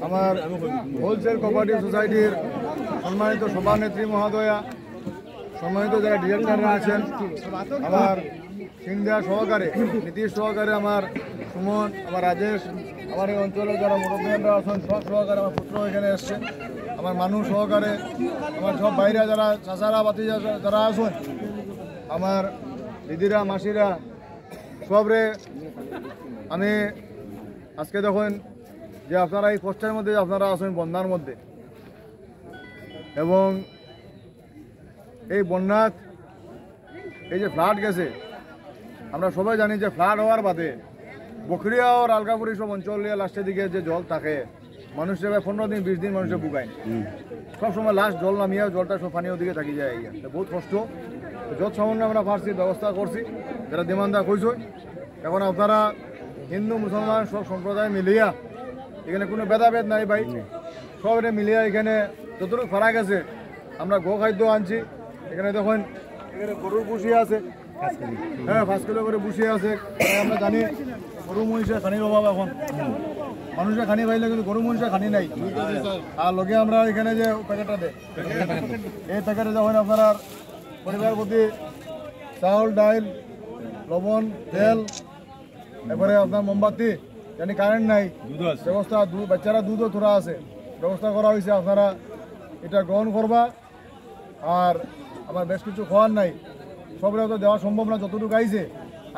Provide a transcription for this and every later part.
আমার wholesale cooperative সোসাইটির সম্মানিত সভানেত্রী মহোদয়া, সম্মানিত যারা ডিরেক্টররা আছেন, আমার সিংহা সহকারে, নীতিশ সহকারে, আমার সুমন, আমার রাজেশ, আমার এই অঞ্চলের যারা মুরব্বীরা আছেন সব সহকারে, আমার পুত্র এখানে এসছে, আমার মানুষ সহকারে, আমার সব বাইরে যারা চাচারা বাতি যারা আছেন, আমার দিদিরা মাসিরা সবরে আমি আজকে দেখুন যে আপনারা এই কষ্টের মধ্যে আপনারা আছেন বন্যার মধ্যে, এবং এই বন্যাত এই যে ফ্লাড গেছে, আমরা সবাই জানি যে ফ্লাড হওয়ার বাদে বকরিয়া ও আলগাপুরি সব অঞ্চল লাস্টের দিকে যে জল থাকে, মানুষের 15 দিন 20 দিন মানুষের বুকায় সবসময় লাস্ট জল নামিয়ে জলটা সব পানি ওদিকে থাকি যায়, বহুত কষ্ট। যত সামান্য আমরা পারছি ব্যবস্থা করছি, যারা ডিমান্ডা কইছে। এখন আপনারা হিন্দু মুসলমান সব সম্প্রদায় মিলিয়া, এখানে কোনো ভেদাভেদ নাই ভাই, সব এটা মিলিয়া এখানে যতটুকু ফারাক আছে আমরা গো খাদ্য আনছি। এখানে দেখুন এখানে গরুর বসিয়ে আছে, হ্যাঁ 5 কিলো করে বসিয়ে আছে। আমরা জানি গরু মহিষের খানির অভাব, এখন মানুষের খানি পাইলে কিন্তু গরু মহিষের খানি নাই। আর লগে আমরা এখানে যে প্যাকেটটা দেয়, এই প্যাকেটে যখন আপনারা পরিবার প্রতি চাউল, ডাইল, লবণ, তেল, এরপরে আপনার মোমবাতি, জানি কারেন্ট নাই ব্যবস্থা, বাচ্চারা দুধও থোড়া আছে, ব্যবস্থা করা হয়েছে। আপনারা এটা গ্রহণ করবা। আর আমার বেশ কিছু খাওয়ার নাই, সবরে তো দেওয়া সম্ভব না, যতটুকু আইছে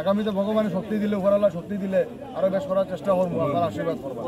আগামীতে ভগবানের শক্তি দিলে, উপরওয়ালা শক্তি দিলে আরো বেশ করার চেষ্টা করবো। আপনার আশীর্বাদ করবা।